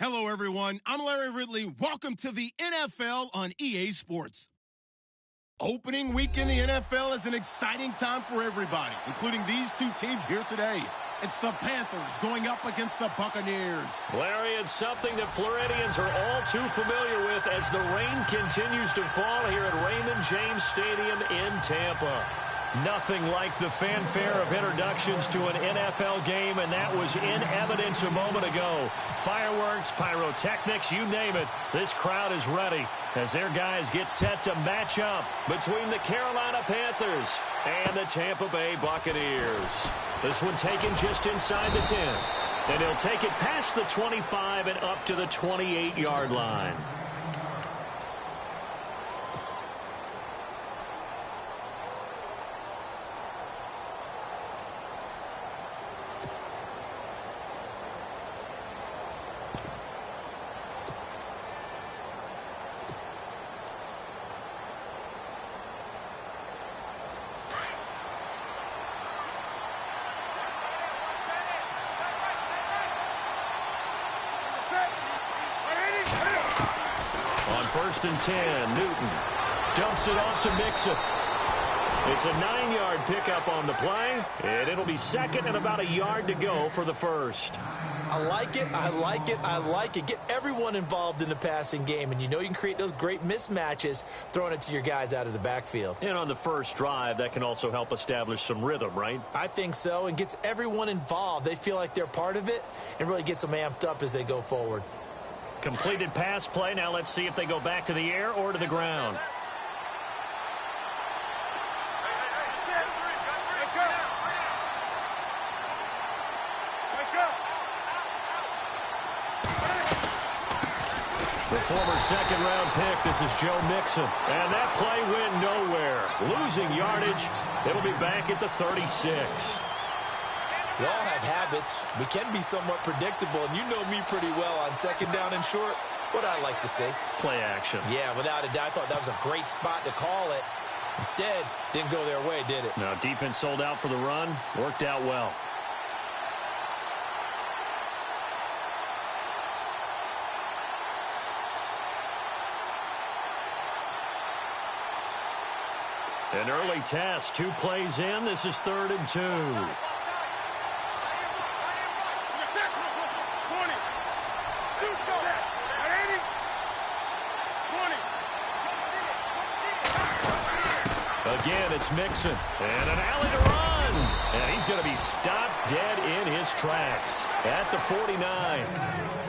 Hello, everyone. I'm Larry Ridley. Welcome to the NFL on EA Sports. Opening week in the NFL is an exciting time for everybody, including these two teams here today. It's the Panthers going up against the Buccaneers. Larry, it's something that Floridians are all too familiar with as the rain continues to fall here at Raymond James Stadium in Tampa. Nothing like the fanfare of introductions to an NFL game, and that was in evidence a moment ago. Fireworks, pyrotechnics, you name it. This crowd is ready as their guys get set to match up between the Carolina Panthers and the Tampa Bay Buccaneers. This one taken just inside the 10. And he'll take it past the 25 and up to the 28-yard line. First and 10, Newton dumps it off to Mixon. It's a 9-yard pickup on the play, and it'll be second and about a yard to go for the first. I like it, I like it, I like it. Get everyone involved in the passing game, and you know you can create those great mismatches throwing it to your guys out of the backfield. And on the first drive, that can also help establish some rhythm, right? I think so, and gets everyone involved. They feel like they're part of it, and really gets them amped up as they go forward. Completed pass play. Now let's see if they go back to the air or to the ground. The former second-round pick, this is Joe Mixon. And that play went nowhere. Losing yardage. It'll be back at the 36. We all have habits. We can be somewhat predictable, and you know me pretty well on second down and short. What I like to say. Play action. Yeah, without a doubt. I thought that was a great spot to call it. Instead, didn't go their way, did it? Now, defense sold out for the run. Worked out well. An early test. 2 plays in. This is 3rd and 2. Again, it's Mixon. And an alley to run. And he's going to be stopped dead in his tracks at the 49.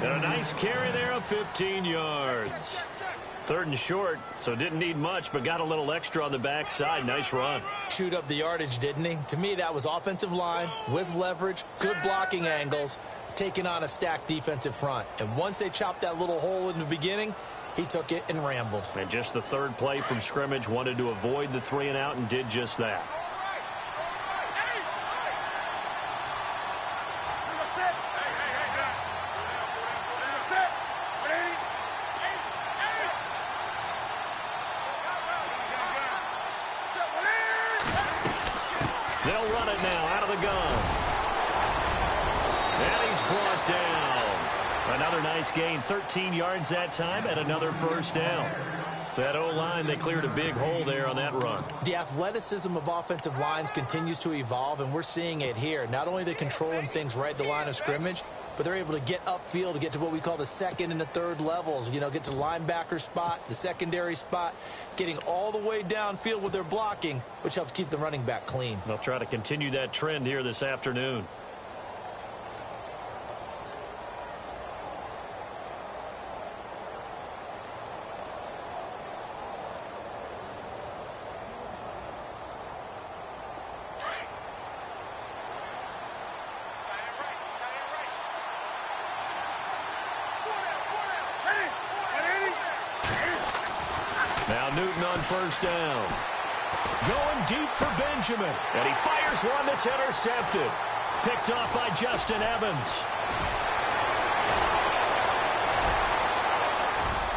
And a nice carry there of 15 yards. 3rd and short, so didn't need much, but got a little extra on the backside. Nice run. Chewed up the yardage, didn't he? To me, that was offensive line with leverage, good blocking angles, taking on a stacked defensive front. And once they chopped that little hole in the beginning, he took it and rambled. And just the 3rd play from scrimmage, wanted to avoid the 3 and out and did just that. They'll run it now out of the gun. And he's brought down. Another nice gain, 13 yards that time, and another first down. That O-line, they cleared a big hole there on that run. The athleticism of offensive lines continues to evolve, and we're seeing it here. Not only are they controlling things right at the line of scrimmage, but they're able to get upfield to get to what we call the 2nd and the 3rd levels. You know, get to linebacker spot, the secondary spot, getting all the way downfield with their blocking, which helps keep the running back clean. They'll try to continue that trend here this afternoon. Now Newton on first down. Going deep for Benjamin. And he fires one that's intercepted. Picked off by Justin Evans.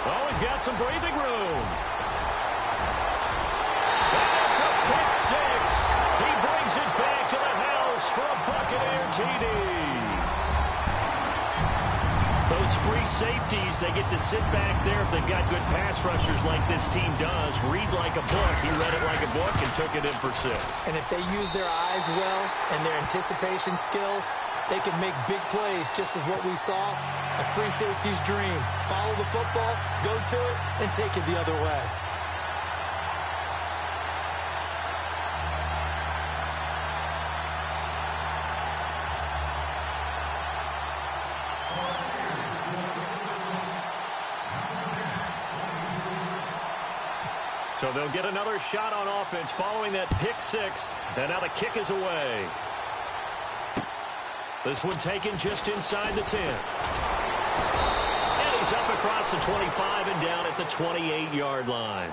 Oh, he's got some breathing room. That's a pick 6. He brings it back to the house for a Buccaneer TD. those free safeties, they get to sit back there if they've got good pass rushers like this team does. Read like a book. He read it like a book and took it in for 6. And if they use their eyes well and their anticipation skills, they can make big plays, just as what we saw. A free safety's dream. Follow the football, go to it, and take it the other way. So they'll get another shot on offense following that pick 6. And now the kick is away. This one taken just inside the 10. And he's up across the 25 and down at the 28-yard line.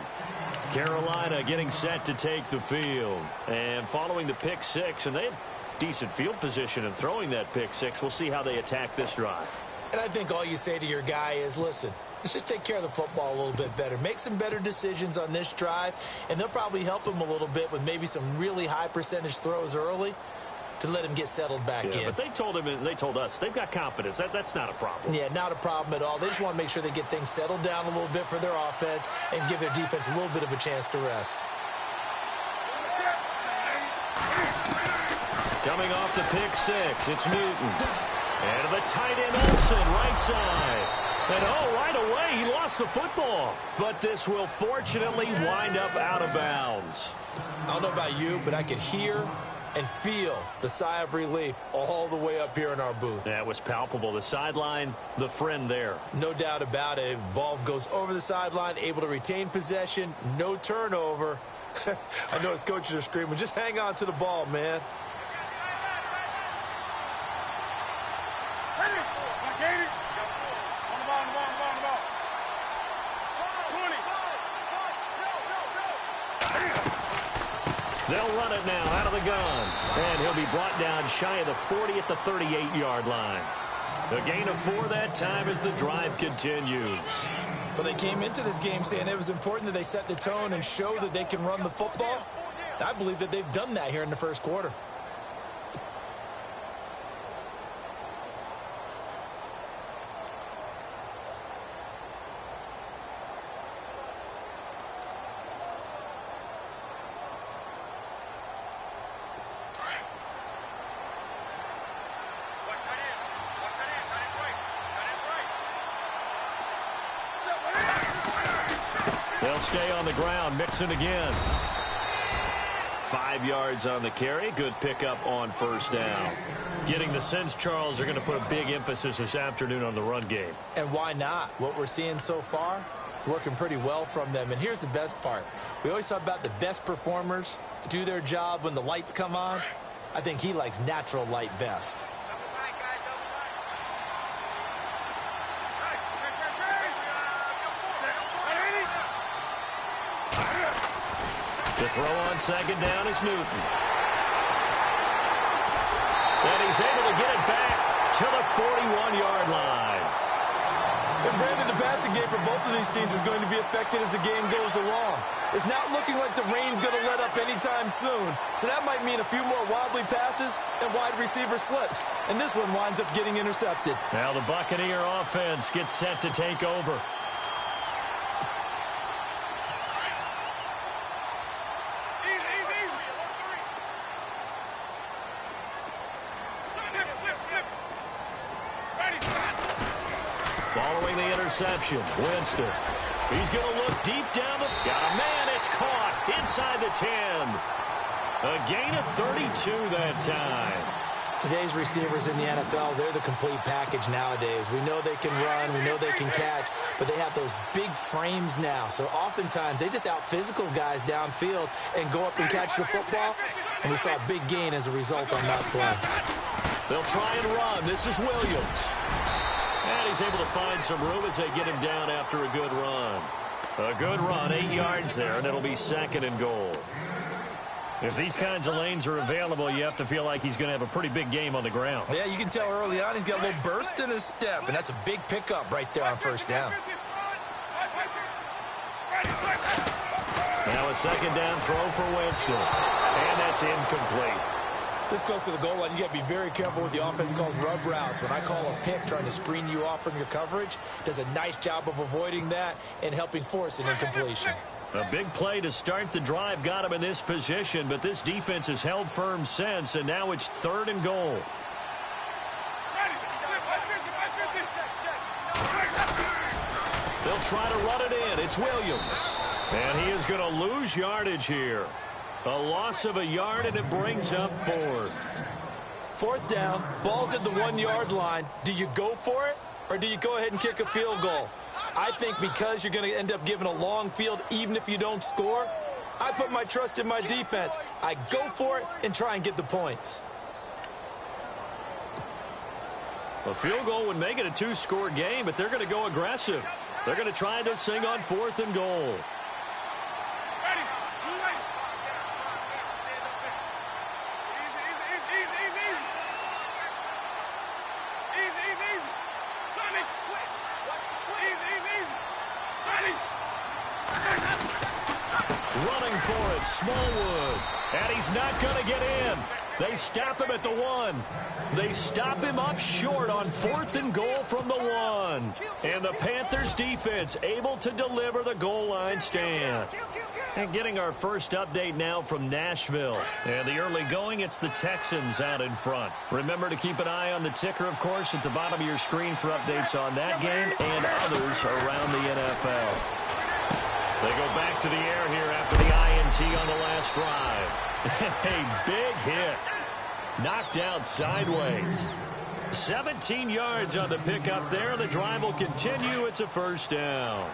Carolina getting set to take the field. And following the pick 6, and they have decent field position in throwing that pick 6. We'll see how they attack this drive. And I think all you say to your guy is, listen, let's just take care of the football a little bit better. Make some better decisions on this drive, and they'll probably help him a little bit with maybe some really high percentage throws early to let him get settled back in. But they told him, and they told us, they've got confidence. That's not a problem. Yeah, not a problem at all. They just want to make sure they get things settled down a little bit for their offense and give their defense a little bit of a chance to rest. Coming off the pick 6, it's Newton. And the tight end Olsen, right side. And right away, he lost the football. But this will fortunately wind up out of bounds. I don't know about you, but I could hear and feel the sigh of relief all the way up here in our booth. That was palpable. The sideline, the friend there. No doubt about it. If the ball goes over the sideline, able to retain possession, no turnover. I know his coaches are screaming, just hang on to the ball, man. They'll run it now out of the gun. And he'll be brought down shy of the 40 at the 38-yard line. A gain of 4 that time as the drive continues. Well, they came into this game saying it was important that they set the tone and show that they can run the football. And I believe that they've done that here in the first quarter. They'll stay on the ground, mixing again. 5 yards on the carry. Good pickup on first down. Getting the sense, Charles, they're going to put a big emphasis this afternoon on the run game. And why not? What we're seeing so far is working pretty well from them. And here's the best part. We always talk about the best performers do their job when the lights come on. I think he likes natural light best. The throw on second down is Newton. And he's able to get it back to the 41-yard line. And Brandon, the passing game for both of these teams is going to be affected as the game goes along. It's not looking like the rain's going to let up anytime soon. So that might mean a few more wobbly passes and wide receiver slips. And this one winds up getting intercepted. Now the Buccaneer offense gets set to take over. Following the interception, Winston. He's going to look deep down the... Got a man, it's caught inside the 10. A gain of 32 that time. Today's receivers in the NFL, they're the complete package nowadays. We know they can run, we know they can catch, but they have those big frames now. So oftentimes they just out-physical guys downfield and go up and catch the football. And we saw a big gain as a result on that play. They'll try and run. This is Williams. And he's able to find some room as they get him down after a good run. A good run, 8 yards there, and it'll be second and goal. If these kinds of lanes are available, you have to feel like he's going to have a pretty big game on the ground. Yeah, you can tell early on he's got a little burst in his step, and that's a big pickup right there on first down. Now a second down throw for Winston. And that's incomplete. This close to the goal line, you got to be very careful with the offense calls rub routes. When I call a pick trying to screen you off from your coverage, does a nice job of avoiding that and helping force an incompletion. A big play to start the drive got him in this position, but this defense has held firm since, and now it's 3rd and goal. They'll try to run it in. It's Williams. And he is going to lose yardage here. A loss of a yard, and it brings up 4th. 4th down, ball's at the 1-yard line. Do you go for it, or do you go ahead and kick a field goal? I think because you're going to end up giving a long field, even if you don't score, I put my trust in my defense. I go for it and try and get the points. A field goal would make it a 2-score game, but they're going to go aggressive. They're going to try this thing on 4th and goal. Running for it, Smallwood. And he's not going to get in. They stop him at the 1. They stop him up short on 4th and goal from the 1. And the Panthers defense able to deliver the goal line stand. And getting our first update now from Nashville. And the early going, it's the Texans out in front. Remember to keep an eye on the ticker, of course, at the bottom of your screen for updates on that game and others around the NFL. They go back to the air here after the INT on the last drive. A big hit. Knocked out sideways. 17 yards on the pickup there. The drive will continue. It's a 1st down.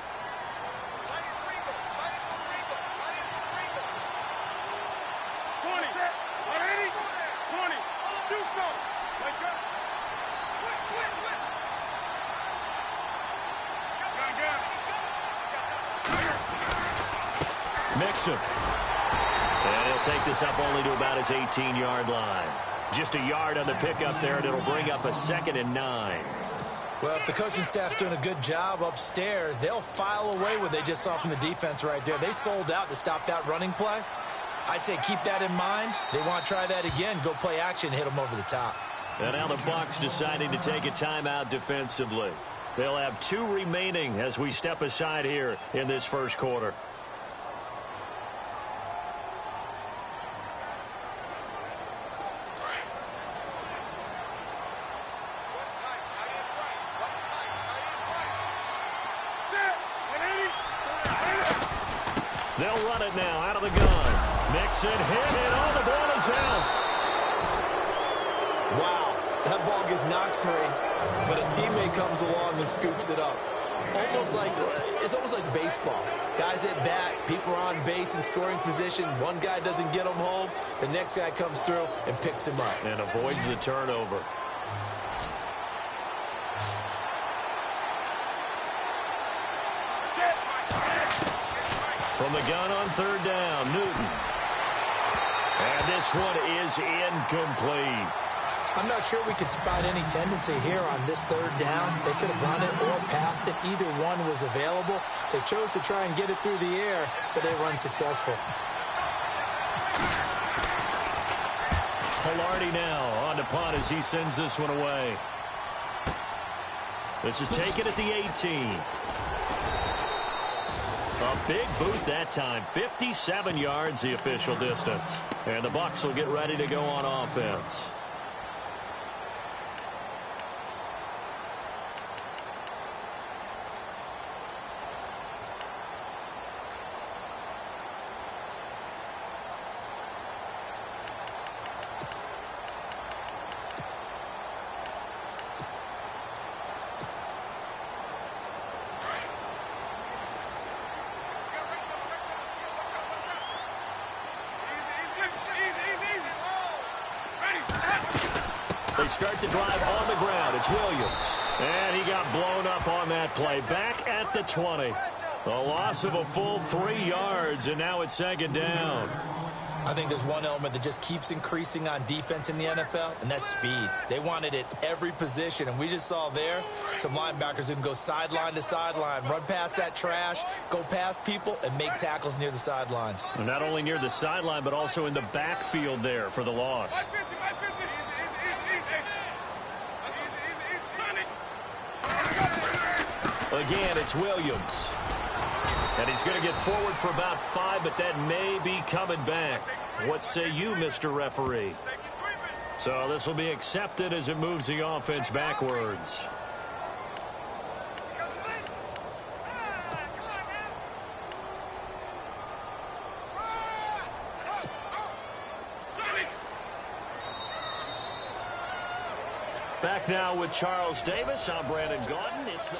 Mixon. And he'll take this up only to about his 18-yard line. Just a yard on the pickup there, and it'll bring up a 2nd and 9. Well, if the coaching staff's doing a good job upstairs, they'll file away what they just saw from the defense right there. They sold out to stop that running play. I'd say keep that in mind. They want to try that again, go play action, hit them over the top. And now the Bucs deciding to take a timeout defensively. They'll have 2 remaining as we step aside here in this 1st quarter. They'll run it now out of the gun. Mixon hit it. Oh, the ball is out. Wow, that ball gets knocked free, but a teammate comes along and scoops it up. It's almost like baseball. Guys at bat, people are on base in scoring position. One guy doesn't get him home. The next guy comes through and picks him up. And avoids the turnover. From the gun on 3rd down, Newton. And this one is incomplete. I'm not sure we could spot any tendency here on this 3rd down. They could have run it or passed it. Either one was available. They chose to try and get it through the air, but they run successful. Hilardi now on to punt as he sends this one away. This is taken at the 18. A big boot that time. 57 yards the official distance. And the Bucs will get ready to go on offense. They start the drive on the ground. It's Williams. And he got blown up on that play. Back at the 20. A loss of a full 3 yards, and now it's 2nd down. I think there's one element that just keeps increasing on defense in the NFL, and that's speed. They want it at every position, and we just saw there some linebackers who can go sideline to sideline, run past that trash, go past people, and make tackles near the sidelines. And not only near the sideline, but also in the backfield there for the loss. Again, it's Williams. And he's going to get forward for about 5, but that may be coming back. What say you, Mr. Referee? So this will be accepted as it moves the offense backwards. Back now with Charles Davis. I'm Brandon Gaudin. It's the...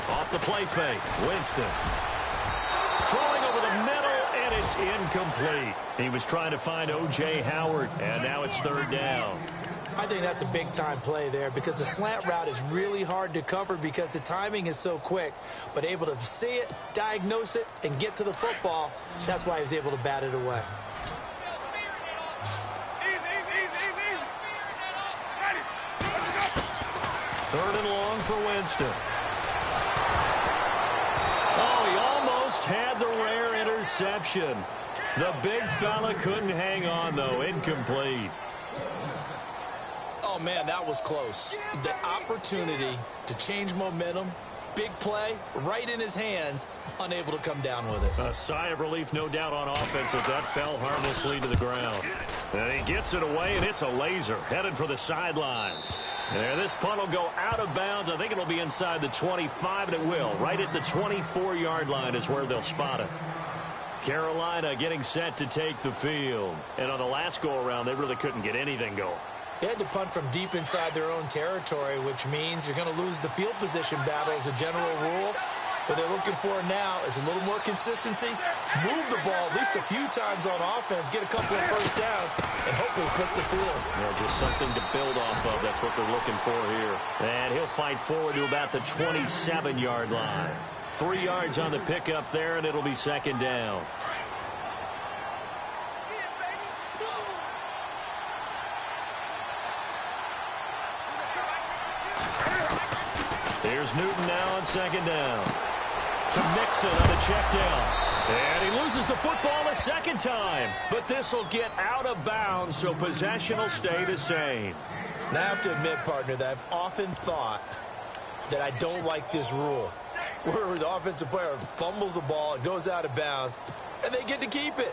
Off the play fake, Winston. Throwing over the middle, and it's incomplete. He was trying to find O.J. Howard, and now it's third down. I think that's a big-time play there because the slant route is really hard to cover because the timing is so quick. But able to see it, diagnose it, and get to the football, that's why he was able to bat it away. Third and long for Winston. Oh, he almost had the rare interception. The big fella couldn't hang on, though. Incomplete. Oh, man, that was close. The opportunity to change momentum, big play, right in his hands, unable to come down with it. A sigh of relief, no doubt, on offense as that fell harmlessly to the ground. And he gets it away, and it's a laser headed for the sidelines. And this punt will go out of bounds. I think it'll be inside the 25, and it will. Right at the 24-yard line is where they'll spot it. Carolina getting set to take the field. And on the last go-around, they really couldn't get anything going. They had to punt from deep inside their own territory, which means you're going to lose the field position battle as a general rule. What they're looking for now is a little more consistency, move the ball at least a few times on offense, get a couple of first downs, and hopefully flip the field. Yeah, just something to build off of. That's what they're looking for here. And he'll fight forward to about the 27-yard line. 3 yards on the pickup there, and it'll be second down. Here's Newton now on second down. To Mixon on the check down. And he loses the football a second time. But this will get out of bounds, so possession will stay the same. Now I have to admit, partner, that I've often thought that I don't like this rule, where the offensive player fumbles the ball, it goes out of bounds, and they get to keep it.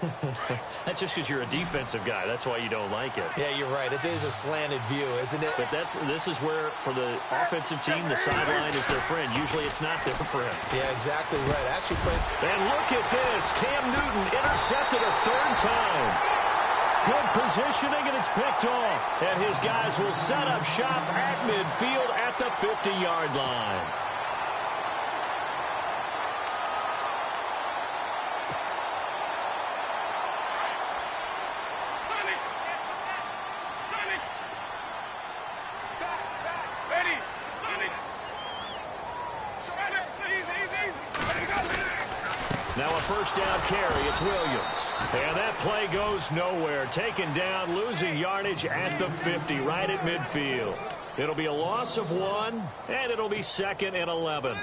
That's just because you're a defensive guy. That's why you don't like it. Yeah, you're right. It is a slanted view, isn't it? But this is where, for the offensive team, the sideline is their friend. Usually it's not their friend. Yeah, exactly right. Actually played. And look at this. Cam Newton intercepted a third time. Good positioning, and it's picked off. And his guys will set up shop at midfield at the 50-yard line. Now a first down carry. It's Williams. And that play goes nowhere. Taken down, losing yardage at the 50, right at midfield. It'll be a loss of 1, and it'll be 2nd and 11.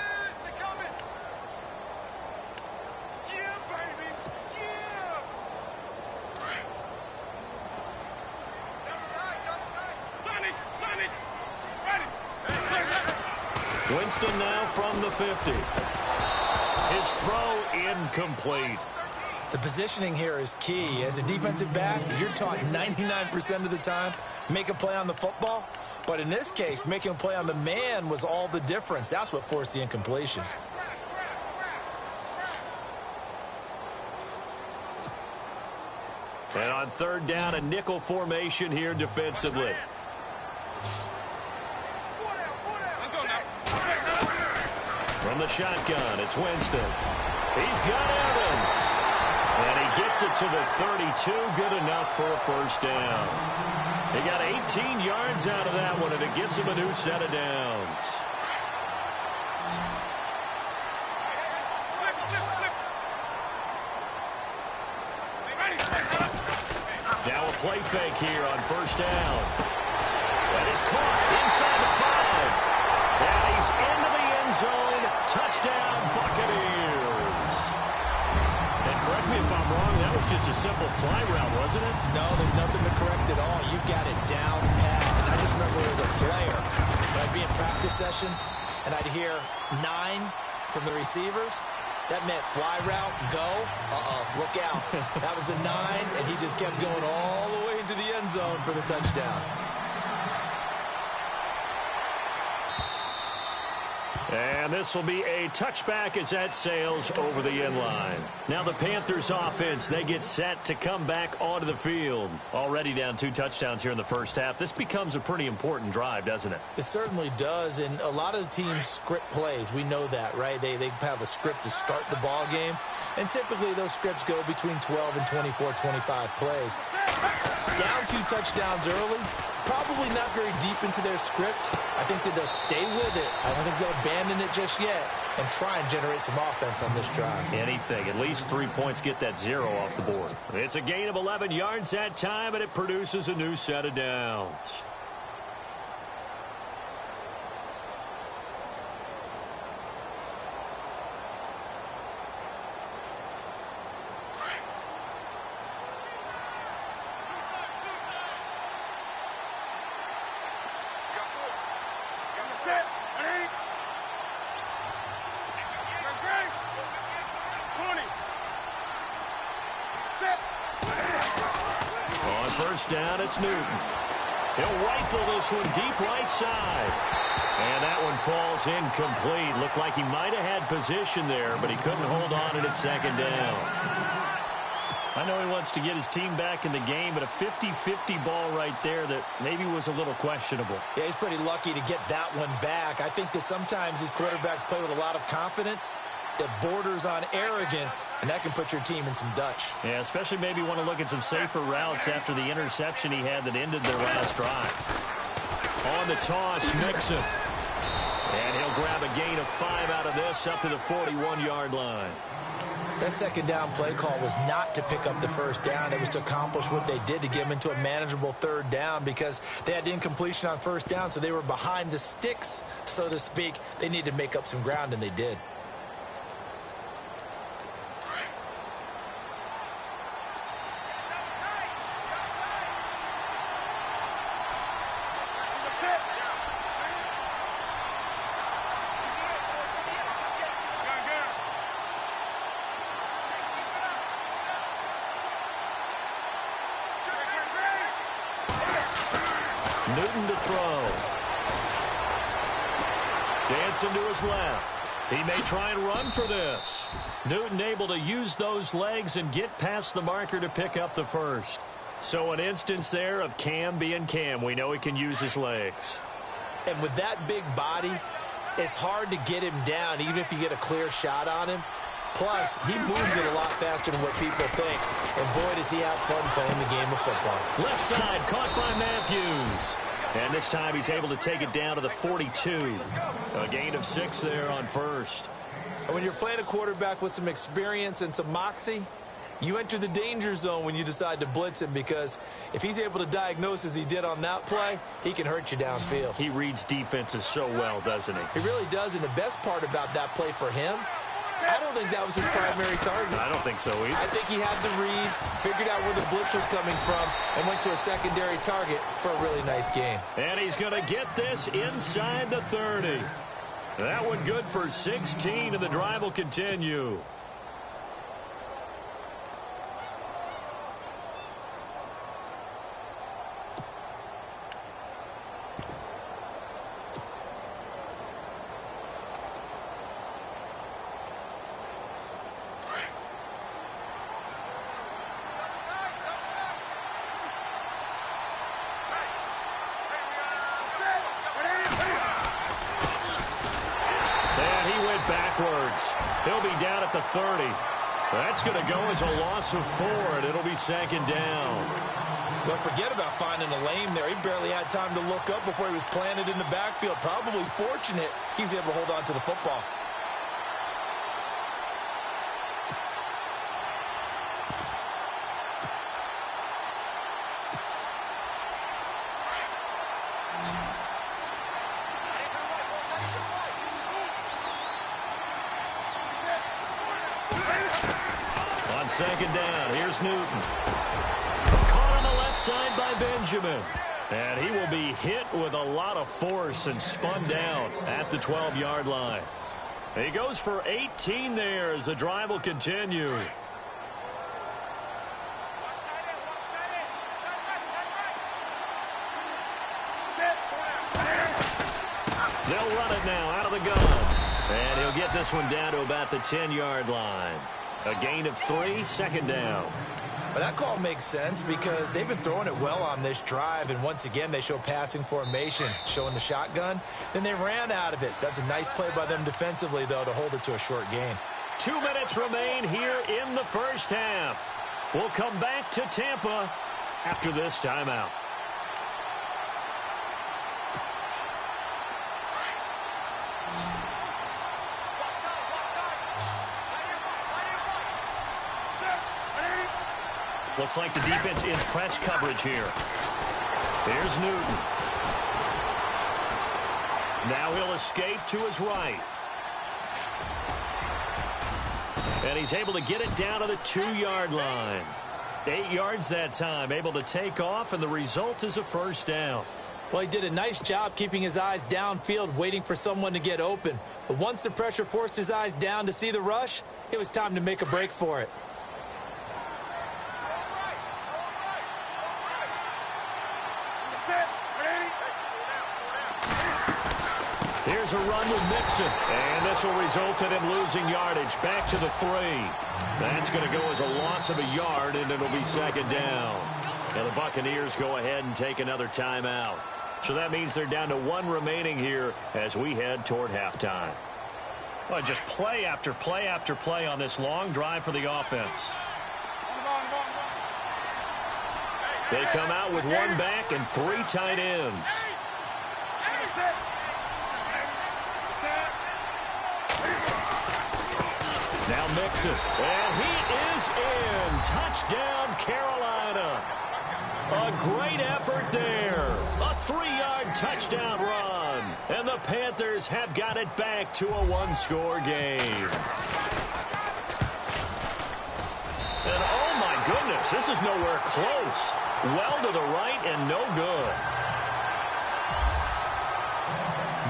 Winston now from the 50. His throw incomplete. The positioning here is key. As a defensive back, you're taught 99% of the time, make a play on the football. But in this case, making a play on the man was all the difference. That's what forced the incompletion. And on third down, a nickel formation here defensively. From the shotgun, it's Winston. He's got Evans. And he gets it to the 32. Good enough for a first down. He got 18 yards out of that one, and it gets him a new set of downs. Now a play fake here on first down. That is caught inside the 5. And he's into the end zone. Touchdown, Buccaneers. And correct me if I'm wrong, that was just a simple fly route, wasn't it? No, there's nothing to correct at all. You got it down pat. And I just remember as a player, when I'd be in practice sessions, and I'd hear 9 from the receivers. That meant fly route, go, look out. That was the 9, and he just kept going all the way into the end zone for the touchdown. And this will be a touchback as that sails over the end line. Now the Panthers offense, they get set to come back onto the field. Already down 2 touchdowns here in the first half. This becomes a pretty important drive, doesn't it? It certainly does, and a lot of the teams script plays. We know that, right? They have a script to start the ball game, and typically those scripts go between 12 and 24, 25 plays. Down 2 touchdowns early, probably not very deep into their script. I think that they'll stay with it. I don't think they'll abandon it just yet and try and generate some offense on this drive. Anything. At least 3 points, get that 0 off the board. It's a gain of 11 yards that time, and it produces a new set of downs. First down, it's Newton. He'll rifle this one deep right side. And that one falls incomplete. Looked like he might have had position there, but he couldn't hold on at second down. I know he wants to get his team back in the game, but a 50-50 ball right there that maybe was a little questionable. Yeah, he's pretty lucky to get that one back. I think that sometimes these quarterbacks play with a lot of confidence that borders on arrogance, and that can put your team in some Dutch. Yeah, especially maybe want to look at some safer routes after the interception he had that ended their last drive. On the toss, Mixon. And he'll grab a gain of 5 out of this up to the 41-yard line. That second down play call was not to pick up the first down. It was to accomplish what they did to get them into a manageable third down because they had incompletion on first down, so they were behind the sticks, so to speak. They needed to make up some ground, and they did. Newton to throw. Dancing to his left. He may try and run for this. Newton able to use those legs and get past the marker to pick up the first. So an instance there of Cam being Cam. We know he can use his legs. And with that big body, it's hard to get him down, even if you get a clear shot on him. Plus, he moves it a lot faster than what people think. And boy, does he have fun playing the game of football. Left side, caught by Matthews. And this time he's able to take it down to the 42. A gain of 6 there on first. And when you're playing a quarterback with some experience and some moxie, you enter the danger zone when you decide to blitz him, because if he's able to diagnose as he did on that play, he can hurt you downfield. He reads defenses so well, doesn't he? He really does, and the best part about that play for him, I don't think that was his primary target. I don't think so either. I think he had the read, figured out where the blitz was coming from, and went to a secondary target for a really nice game. And he's going to get this inside the 30. That one good for 16, and the drive will continue. And he went backwards. He'll be down at the 30. That's going to go as a loss of 4, and it'll be second down. Don't forget about finding a lane there. He barely had time to look up before he was planted in the backfield. Probably fortunate he was able to hold on to the football. On second down, here's Newton. Caught on the left side by Benjamin. And he will be hit with a lot of force and spun down at the 12-yard line. He goes for 18 there as the drive will continue. They'll run it now out of the gun. And he'll get this one down to about the 10-yard line. A gain of 3, second down. Well, that call makes sense because they've been throwing it well on this drive, and once again they show passing formation, showing the shotgun. Then they ran out of it. That's a nice play by them defensively, though, to hold it to a short gain. 2 minutes remain here in the first half. We'll come back to Tampa after this timeout. Looks like the defense in press coverage here. Here's Newton. Now he'll escape to his right. And he's able to get it down to the 2-yard line. 8 yards that time, able to take off, and the result is a first down. Well, he did a nice job keeping his eyes downfield, waiting for someone to get open. But once the pressure forced his eyes down to see the rush, it was time to make a break for it. Here's a run with Mixon. And this will result in him losing yardage. Back to the 3. That's going to go as a loss of a yard, and it'll be second down. And the Buccaneers go ahead and take another timeout. So that means they're down to 1 remaining here as we head toward halftime. Well, just play after play after play on this long drive for the offense. They come out with 1 back and 3 tight ends. Now Mixon, and he is in. Touchdown, Carolina. A great effort there. A 3-yard touchdown run. And the Panthers have got it back to a 1-score game. And oh my goodness, this is nowhere close. Well to the right and no good.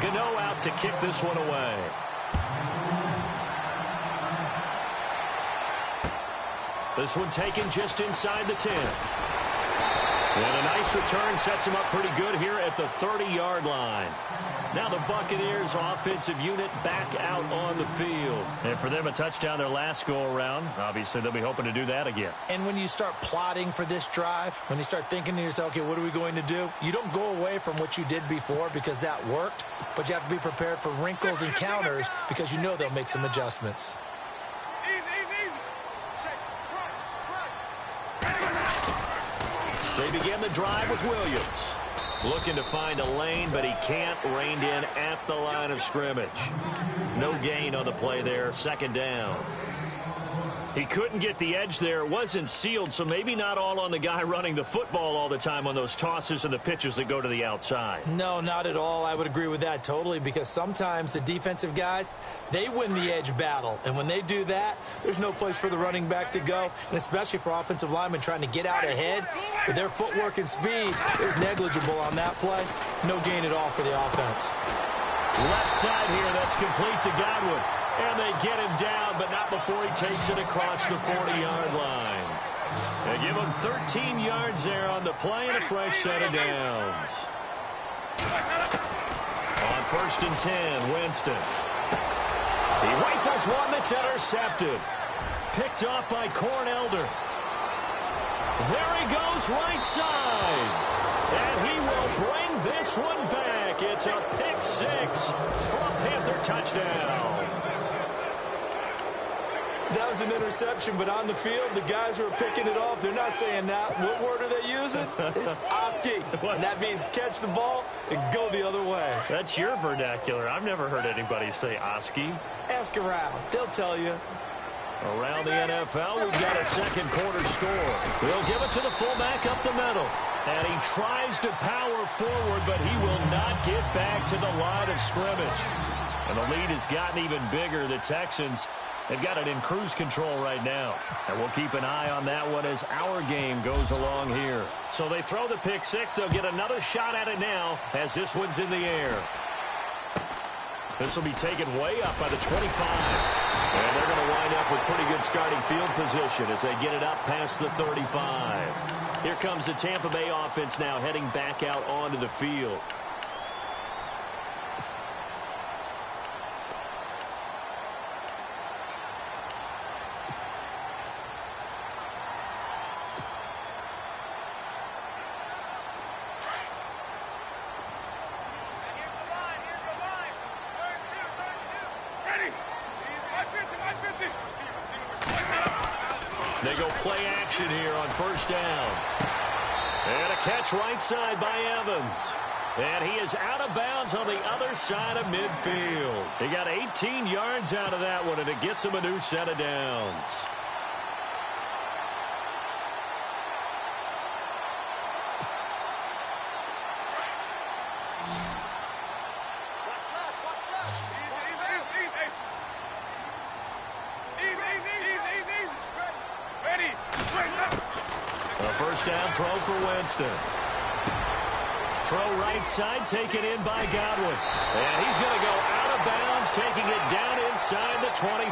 Gano out to kick this one away. This one taken just inside the 10. And a nice return sets him up pretty good here at the 30-yard line. Now the Buccaneers offensive unit back out on the field. And for them, a touchdown their last go-around. Obviously, they'll be hoping to do that again. And when you start plotting for this drive, when you start thinking to yourself, okay, what are we going to do? You don't go away from what you did before because that worked, but you have to be prepared for wrinkles and counters because you know they'll make some adjustments. They begin the drive with Williams. Looking to find a lane, but he can't. Reined in at the line of scrimmage. No gain on the play there. Second down. He couldn't get the edge there. It wasn't sealed, so maybe not all on the guy running the football all the time on those tosses and the pitches that go to the outside. No, not at all. I would agree with that totally because sometimes the defensive guys, they win the edge battle. And when they do that, there's no place for the running back to go, and especially for offensive linemen trying to get out ahead. With their footwork and speed, it was negligible on that play. No gain at all for the offense. Left side here, that's complete to Godwin. And they get him down, but not before he takes it across the 40-yard line. They give him 13 yards there on the play and a fresh set of downs. On 1st and 10, Winston. He rifles one that's intercepted. Picked off by Cornelder. There he goes, right side. And he will bring this one back. It's a pick 6 for a Panther touchdown. That was an interception, but on the field, the guys who are picking it off, they're not saying that. What word are they using? It's Oski. And that means catch the ball and go the other way. That's your vernacular. I've never heard anybody say Oski. Ask around. They'll tell you. Around the NFL, we've got a second quarter score. We'll give it to the fullback up the middle. And he tries to power forward, but he will not get back to the line of scrimmage. And the lead has gotten even bigger. The Texans, they've got it in cruise control right now. And we'll keep an eye on that one as our game goes along here. So they throw the pick six. They'll get another shot at it now as this one's in the air. This will be taken way up by the 25. And they're going to wind up with pretty good starting field position as they get it up past the 35. Here comes the Tampa Bay offense now heading back out onto the field. They go play action here on first down. And a catch right side by Evans. And he is out of bounds on the other side of midfield. He got 18 yards out of that one, and it gets him a new set of downs. First down throw for Winston. Throw right side, taken in by Godwin. And he's going to go out of bounds, taking it down inside the 25.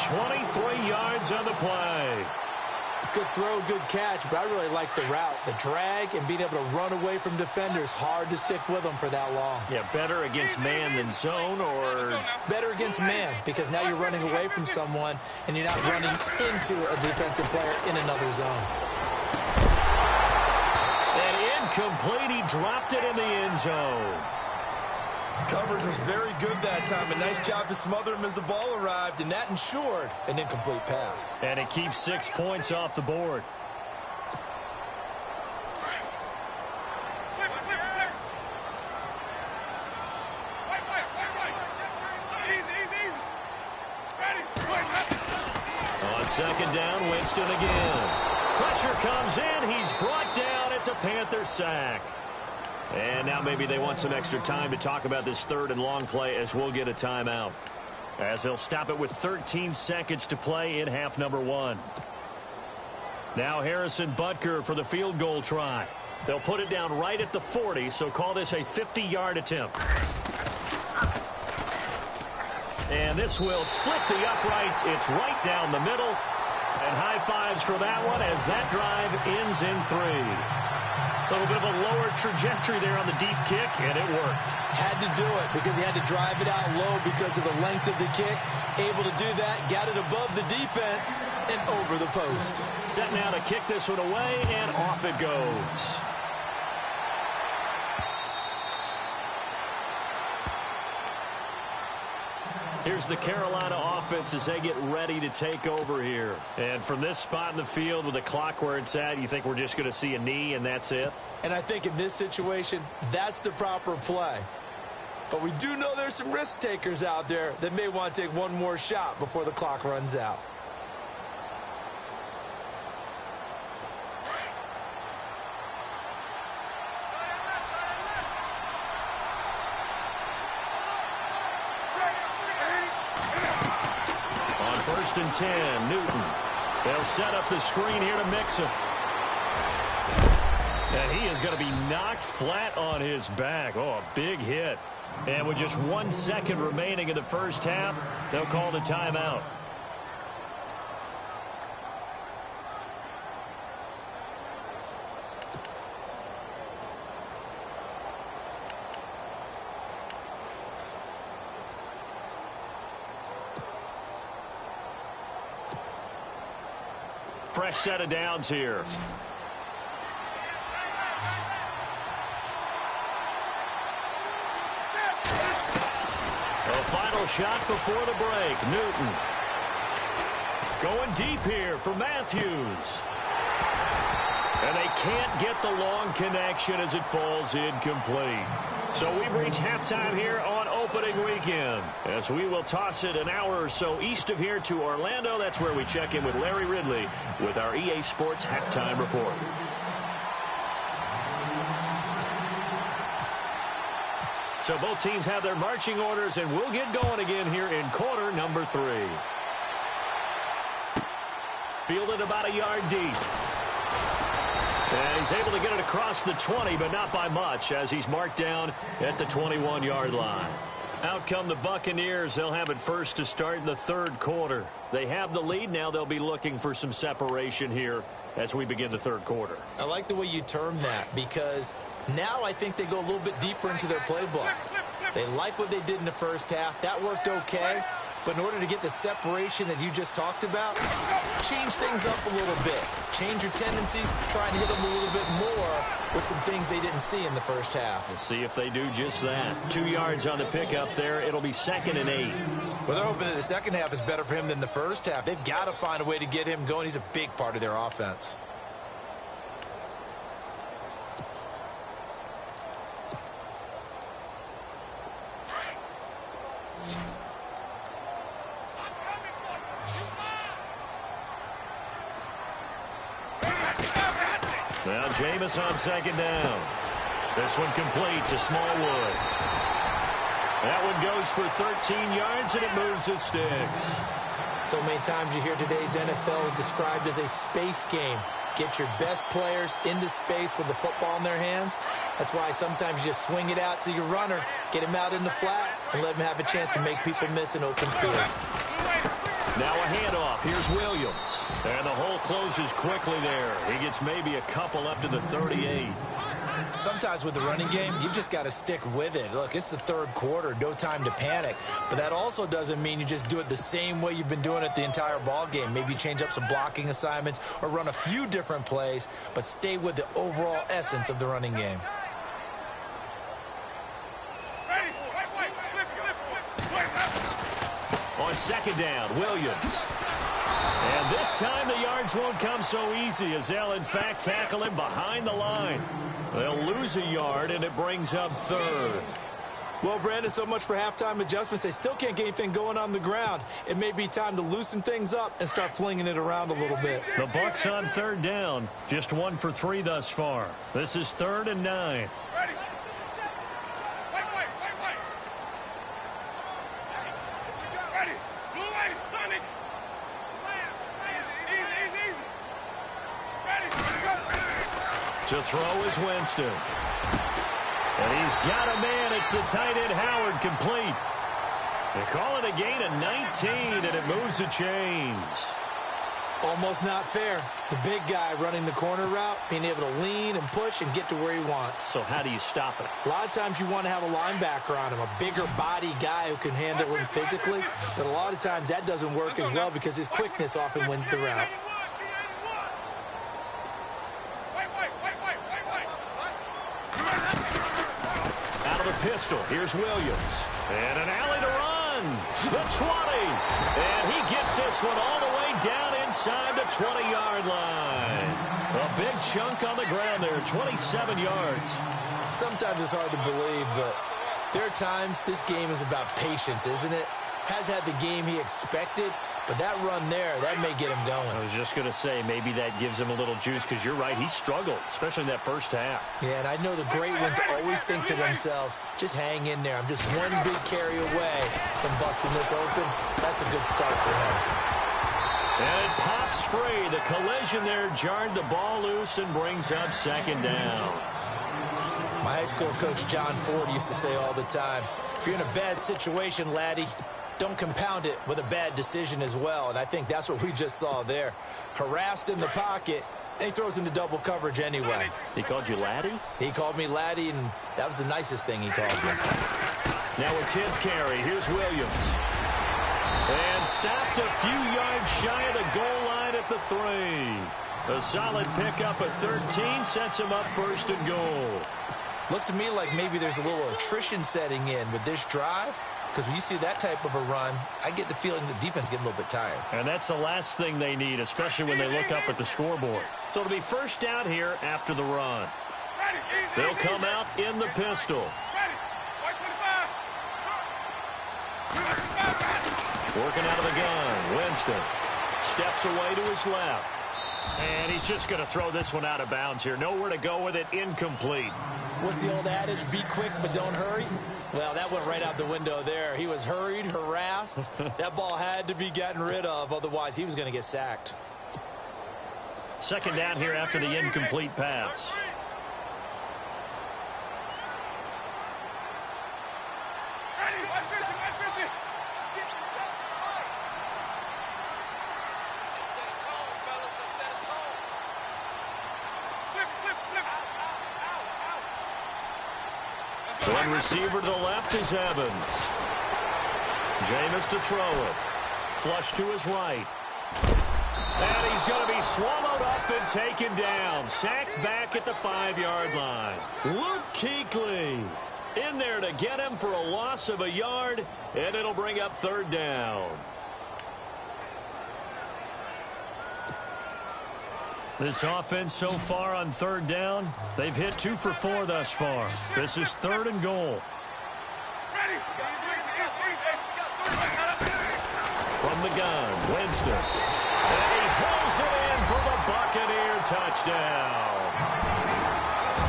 23 yards on the play. Good throw, good catch, but I really like the route. The drag and being able to run away from defenders. Hard to stick with them for that long. Yeah, better against man than zone, or? Better against man, because now you're running away from someone and you're not running into a defensive player in another zone. And incomplete, he dropped it in the end zone. Coverage was very good that time. A nice job to smother him as the ball arrived, and that ensured an incomplete pass. And it keeps 6 points off the board. On second down, Winston again. Pressure comes in. He's brought down. It's a Panther sack. And now maybe they want some extra time to talk about this third and long play as we'll get a timeout. As they'll stop it with 13 seconds to play in half number one. Now Harrison Butker for the field goal try. They'll put it down right at the 40, so call this a 50-yard attempt. And this will split the uprights. It's right down the middle. And high fives for that one as that drive ends in 3. A little bit of a lower trajectory there on the deep kick, and it worked. Had to do it because he had to drive it out low because of the length of the kick. Able to do that, got it above the defense and over the post. Set now to kick this one away, and off it goes. Here's the Carolina offense as they get ready to take over here. And from this spot in the field with the clock where it's at, you think we're just going to see a knee and that's it? And I think in this situation, that's the proper play. But we do know there's some risk takers out there that may want to take one more shot before the clock runs out. First and 10, Newton. They'll set up the screen here to mix him. And he is going to be knocked flat on his back. Oh, a big hit. And with just 1 second remaining in the first half, they'll call the timeout. Fresh set of downs here. A final shot before the break. Newton. Going deep here for Matthews. And they can't get the long connection as it falls incomplete. So we've reached halftime here on opening weekend, as we will toss it an hour or so east of here to Orlando. That's where we check in with Larry Ridley with our EA Sports Halftime Report. So both teams have their marching orders, and we'll get going again here in quarter number 3. Fielded about a yard deep. And he's able to get it across the 20, but not by much, as he's marked down at the 21-yard line. Out come the Buccaneers. They'll have it first to start in the third quarter. They have the lead. Now they'll be looking for some separation here as we begin the third quarter. I like the way you term that, because now I think they go a little bit deeper into their playbook. They like what they did in the first half. That worked okay. But in order to get the separation that you just talked about, change things up a little bit. Change your tendencies, try and hit them a little bit more with some things they didn't see in the first half. We'll see if they do just that. 2 yards on the pickup there. It'll be 2nd and 8. Well, they're hoping that the second half is better for him than the first half. They've got to find a way to get him going. He's a big part of their offense. Now Jameis on 2nd down. This one complete to Smallwood. That one goes for 13 yards, and it moves the sticks. So many times you hear today's NFL described as a space game. Get your best players into space with the football in their hands. That's why sometimes you just swing it out to your runner, get him out in the flat, and let him have a chance to make people miss an open field. Now a handoff. Here's Williams. And the hole closes quickly there. He gets maybe a couple up to the 38. Sometimes with the running game, you've just got to stick with it. Look, it's the third quarter, no time to panic. But that also doesn't mean you just do it the same way you've been doing it the entire ball game. Maybe change up some blocking assignments or run a few different plays, but stay with the overall essence of the running game. On 2nd down, Williams. And this time the yards won't come so easy, as they'll in fact tackle him behind the line. They'll lose a yard, and it brings up 3rd. Well, Brandon, so much for halftime adjustments. They still can't get anything going on the ground. It may be time to loosen things up and start flinging it around a little bit. The Bucs on 3rd down. Just 1 for 3 thus far. This is 3rd and 9. To throw is Winston. And he's got a man. It's the tight end, Howard, complete. They call it a gain of 19, and it moves the chains. Almost not fair. The big guy running the corner route, being able to lean and push and get to where he wants. So how do you stop it? A lot of times you want to have a linebacker on him, a bigger body guy who can handle him physically. But a lot of times that doesn't work as well because his quickness often wins the route. Pistol. Here's Williams. And an alley to run. The 20. And he gets this one all the way down inside the 20-yard line. A big chunk on the ground there, 27 yards. Sometimes it's hard to believe, but there are times this game is about patience, isn't it? Has had the game he expected, but that run there, that may get him going. I was just going to say, maybe that gives him a little juice, because you're right, he struggled, especially in that first half. Yeah, and I know the great ones always think to themselves, just hang in there. I'm just one big carry away from busting this open. That's a good start for him. And it pops free. The collision there jarred the ball loose and brings up 2nd down. My high school coach, John Ford, used to say all the time, if you're in a bad situation, laddie, don't compound it with a bad decision as well. And I think that's what we just saw there. Harassed in the pocket, and he throws into double coverage anyway. He called you laddie? He called me laddie, and that was the nicest thing he called me. Now a 10th carry. Here's Williams. And stopped a few yards shy of the goal line at the 3. A solid pickup at 13 sets him up 1st and goal. Looks to me like maybe there's a little attrition setting in with this drive. because when you see that type of a run, I get the feeling the defense getting a little bit tired. And that's the last thing they need, especially when they look up at the scoreboard. So it'll be first down here after the run. They'll come out in the pistol. Working out of the gun, Winston steps away to his left. And he's just going to throw this one out of bounds here. Nowhere to go with it, incomplete. What's the old adage, be quick but don't hurry? Well, that went right out the window there. He was hurried, harassed. That ball had to be gotten rid of, otherwise he was going to get sacked. Second down here after the incomplete pass. One receiver to the left is Evans. Jameis to throw it. Flush to his right. And he's going to be swallowed up and taken down. Sacked back at the 5-yard line. Luke Kuechly in there to get him for a loss of a yard, and it'll bring up third down. This offense so far on third down, they've hit 2 for 4 thus far. This is third and goal. From the gun, Winston. And he pulls it in for the Buccaneer touchdown.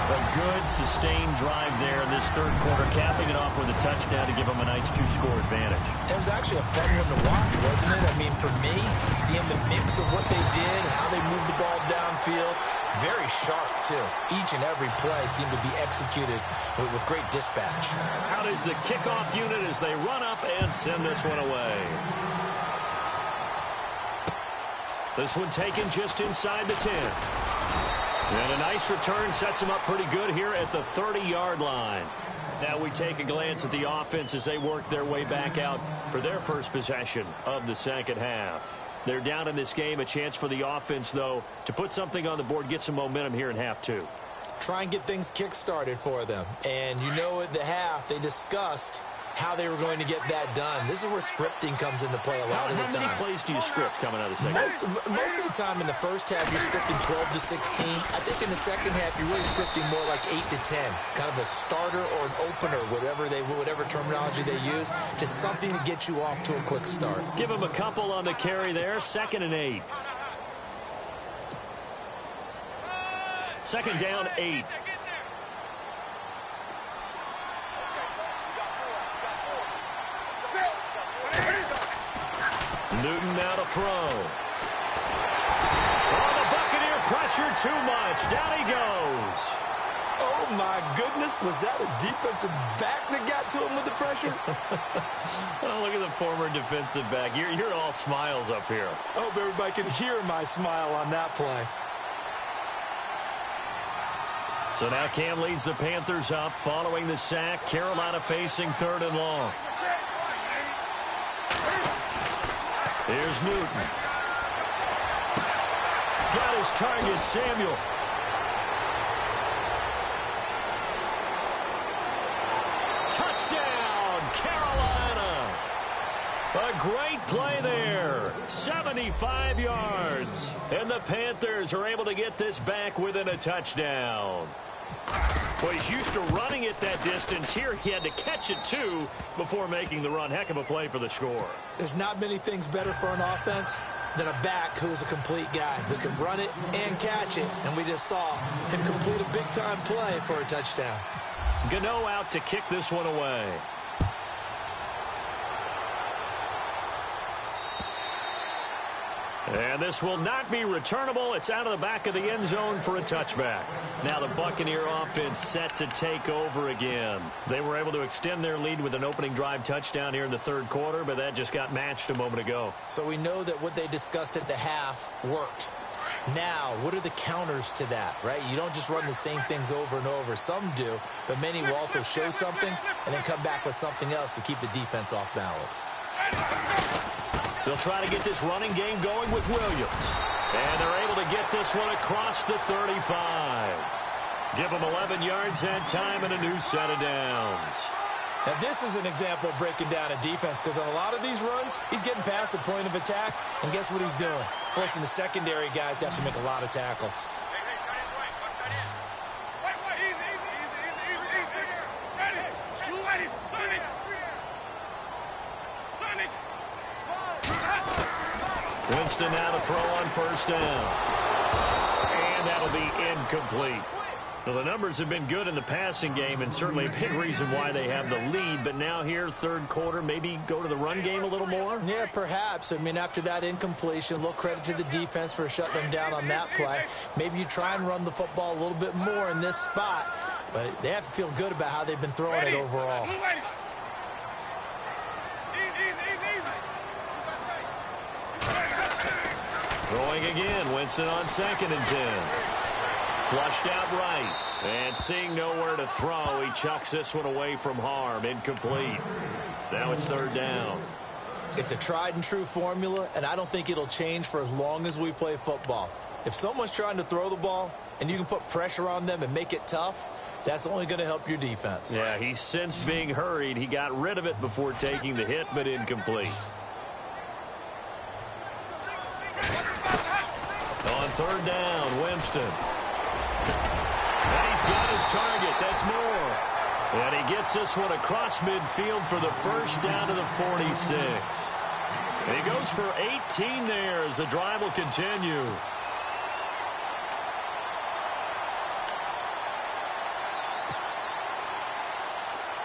A good, sustained drive there in this third quarter, capping it off with a touchdown to give them a nice 2-score advantage. It was actually a fun one to watch, wasn't it? I mean, for me, seeing the mix of what they did, how they moved the ball downfield, very sharp, too. Each and every play seemed to be executed with great dispatch. Out is the kickoff unit as they run up and send this one away. This one taken just inside the 10. And a nice return sets them up pretty good here at the 30-yard line. Now we take a glance at the offense as they work their way back out for their first possession of the second half. They're down in this game. A chance for the offense, though, to put something on the board, get some momentum here in half 2. Try and get things kick-started for them. And you know at the half, they discussed how they were going to get that done. This is where scripting comes into play a lot of the time. How many plays do you script coming out of the second half? Most of the time in the first half, you're scripting 12 to 16. I think in the second half, you're really scripting more like 8 to 10. Kind of a starter or an opener, whatever terminology they use, just something to get you off to a quick start. Give them a couple on the carry there. 2nd and 8. Second down, 8. Newton now to throw. Oh, the Buccaneer pressure too much. Down he goes. Oh, my goodness. Was that a defensive back that got to him with the pressure? Oh, look at the former defensive back. You're all smiles up here. I hope everybody can hear my smile on that play. So now Cam leads the Panthers up following the sack. Carolina facing 3rd and long. Here's Newton. Got his target, Samuel. Touchdown, Carolina. A great play there. 75 yards. And the Panthers are able to get this back within a touchdown. Well, he's used to running it that distance. Here he had to catch it, too, before making the run. Heck of a play for the score. There's not many things better for an offense than a back who is a complete guy who can run it and catch it. And we just saw him complete a big-time play for a touchdown. Gano out to kick this one away. And this will not be returnable. It's out of the back of the end zone for a touchback. Now the Buccaneer offense set to take over again. They were able to extend their lead with an opening drive touchdown here in the third quarter, but that just got matched a moment ago. So we know that what they discussed at the half worked. Now, what are the counters to that, right? You don't just run the same things over and over. Some do, but many will also show something and then come back with something else to keep the defense off balance. They'll try to get this running game going with Williams. And they're able to get this one across the 35. Give them 11 yards that time and a new set of downs. Now, this is an example of breaking down a defense because on a lot of these runs, he's getting past the point of attack, and guess what he's doing? Forcing the secondary guys to have to make a lot of tackles. Winston now to throw on first down. And that'll be incomplete. Well, the numbers have been good in the passing game and certainly a big reason why they have the lead. But now here, third quarter, maybe go to the run game a little more? Yeah, perhaps. I mean, after that incompletion, a little credit to the defense for shutting them down on that play. Maybe you try and run the football a little bit more in this spot. But they have to feel good about how they've been throwing it overall. Throwing again, Winston on 2nd and 10. Flushed out right. And seeing nowhere to throw, he chucks this one away from harm. Incomplete. Now it's 3rd down. It's a tried and true formula, and I don't think it'll change for as long as we play football. If someone's trying to throw the ball and you can put pressure on them and make it tough, that's only going to help your defense. Yeah, he's since being hurried. He got rid of it before taking the hit, but incomplete. On 3rd down, Winston. And he's got his target. That's more. And he gets this one across midfield for the first down to the 46. And he goes for 18 there as the drive will continue.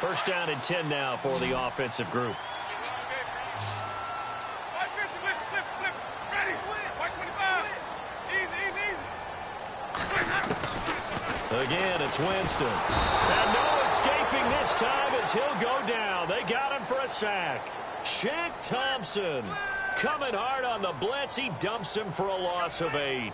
First down and 10 now for the offensive group. Again, it's Winston. And no escaping this time as he'll go down. They got him for a sack. Shaq Thompson coming hard on the blitz. He dumps him for a loss of 8.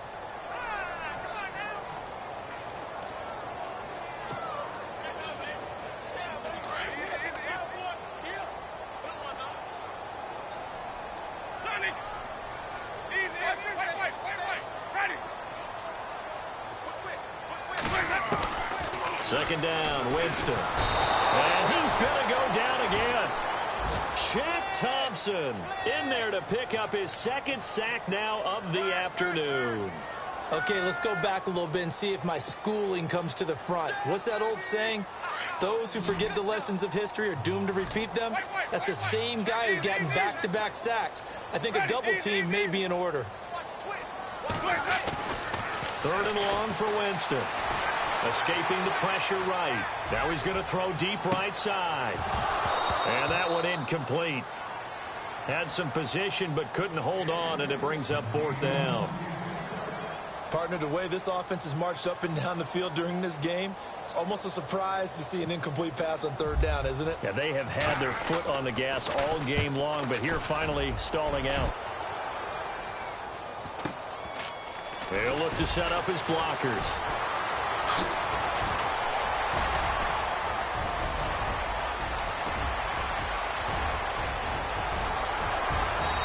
Second down, Winston. And he's going to go down again. Shaq Thompson in there to pick up his 2nd sack now of the afternoon. Okay, let's go back a little bit and see if my schooling comes to the front. What's that old saying? Those who forget the lessons of history are doomed to repeat them. That's the same guy who's gotten back-to-back sacks. I think a double team may be in order. 3rd and long for Winston. Escaping the pressure right. Now he's going to throw deep right side. And that one incomplete. Had some position but couldn't hold on, and it brings up 4th down. Partner, the way this offense has marched up and down the field during this game, it's almost a surprise to see an incomplete pass on 3rd down, isn't it? Yeah, they have had their foot on the gas all game long, but here finally stalling out. They'll look to set up his blockers.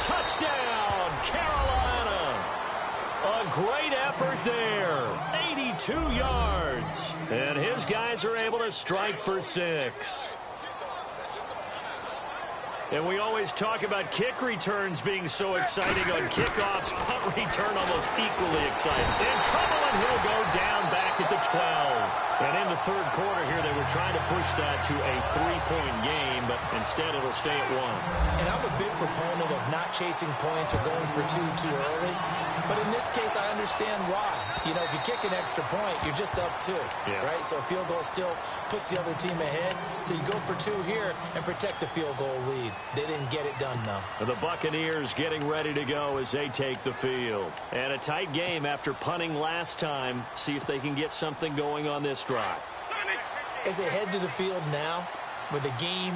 Touchdown, Carolina. A great effort there. 82 yards. And his guys are able to strike for 6. And we always talk about kick returns being so exciting on kickoffs. Punt return almost equally exciting. In trouble, and he'll go down back at the 12. And in the 3rd quarter here, they were trying to push that to a 3-point game, but instead it'll stay at 1. And I'm a big proponent of not chasing points or going for 2 too early. But in this case, I understand why. You know, if you kick an extra point, you're just up 2, right? So a field goal still puts the other team ahead. So you go for 2 here and protect the field goal lead. They didn't get it done, though. And the Buccaneers getting ready to go as they take the field. And a tight game after punting last time. See if they can get something going on this drive. As they head to the field now, with the game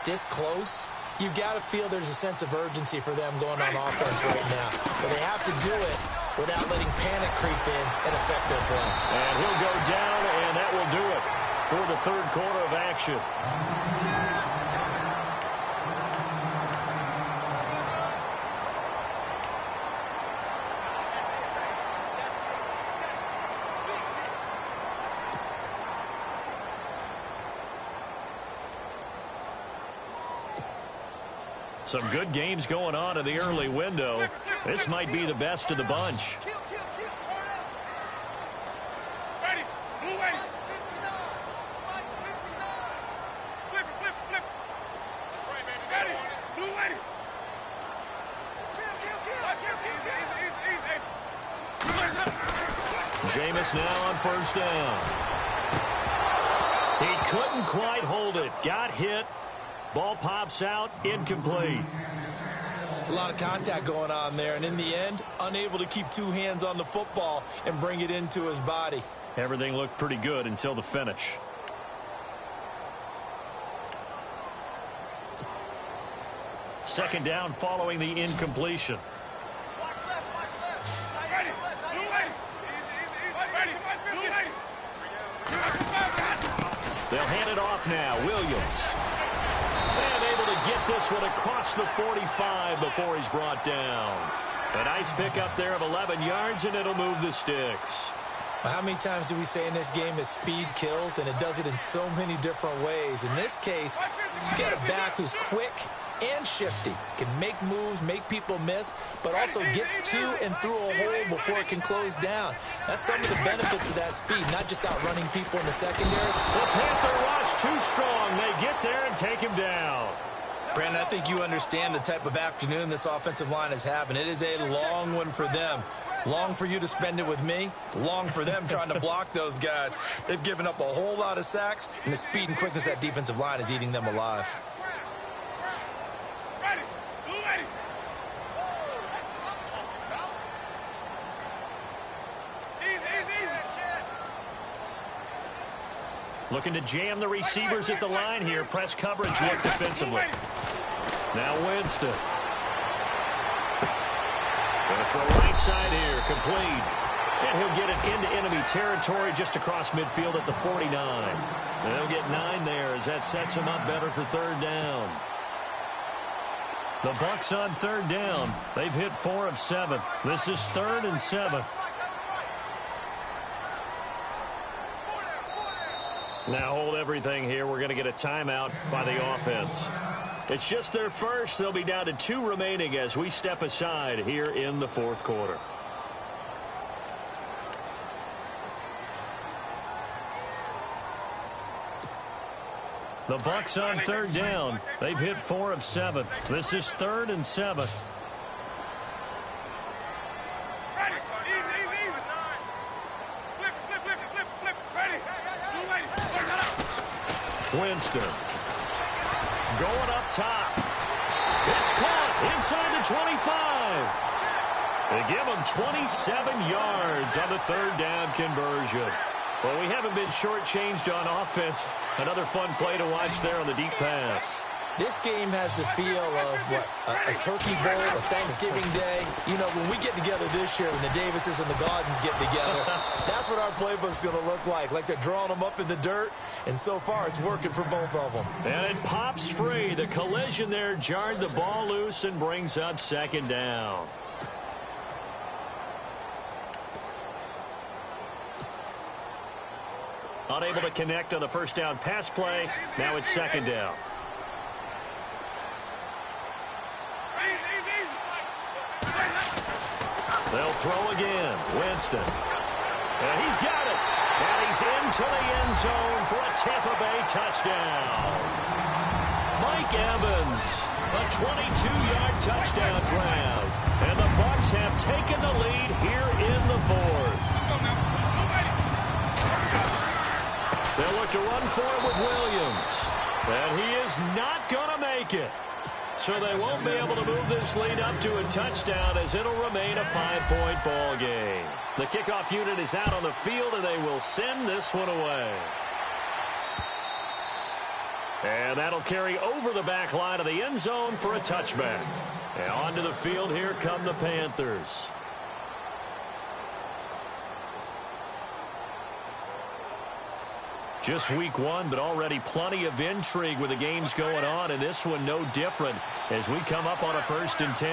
this close, you've got to feel there's a sense of urgency for them going on offense right now. But they have to do it without letting panic creep in and affect their play. And he'll go down, and that will do it for the 3rd quarter of action. Some good games going on in the early window. This might be the best of the bunch. Jameis now on first down. He couldn't quite hold it. Got hit. Ball pops out. Incomplete. It's a lot of contact going on there, and in the end, unable to keep two hands on the football and bring it into his body. Everything looked pretty good until the finish. Second down following the incompletion. They'll hand it off now. Williams. And able to get this one across the 45 before he's brought down. A nice pickup there of 11 yards, and it'll move the sticks. How many times do we say in this game that speed kills, and it does it in so many different ways? In this case, you got a back who's quick and shifty, can make moves, make people miss, but also gets to and through a hole before it can close down. That's some of the benefits of that speed, not just outrunning people in the secondary. The Panther rush too strong. They get there and take him down. Brandon, I think you understand the type of afternoon this offensive line is having. It is a long one for them. Long for you to spend it with me. Long for them trying to block those guys. They've given up a whole lot of sacks, and the speed and quickness of that defensive line is eating them alive. Looking to jam the receivers at the line here. Press coverage look defensively. Now Winston. Going to throw right side here. Complete. And he'll get it into enemy territory just across midfield at the 49. And they'll get 9 there as that sets him up better for third down. The Bucs on third down. They've hit 4 of 7. This is 3rd and 7. Now hold everything here. We're going to get a timeout by the offense. It's just their first. They'll be down to 2 remaining as we step aside here in the 4th quarter. The Bucs on third down. They've hit 4 of 7. This is 3rd and 7. Winston. Going up top. It's caught inside the 25. They give him 27 yards on the third down conversion. Well, we haven't been shortchanged on offense. Another fun play to watch there on the deep pass. This game has the feel of, what, a turkey bowl, a Thanksgiving day. You know, when we get together this year, when the Davises and the Gaudens get together, that's what our playbook's going to look like they're drawing them up in the dirt, and so far it's working for both of them. And it pops free. The collision there jarred the ball loose and brings up second down. Unable to connect on the first down pass play. Now it's second down. They'll throw again. Winston. And he's got it. And he's into the end zone for a Tampa Bay touchdown. Mike Evans, a 22-yard touchdown grab. And the Bucs have taken the lead here in the 4th. They'll look to run for it with Williams. And he is not going to make it. So they won't be able to move this lead up to a touchdown as it'll remain a 5-point ball game. The kickoff unit is out on the field, and they will send this one away. And that'll carry over the back line of the end zone for a touchback. And onto the field, here come the Panthers. Just week 1, but already plenty of intrigue with the games going on, and this one no different as we come up on a 1st and 10.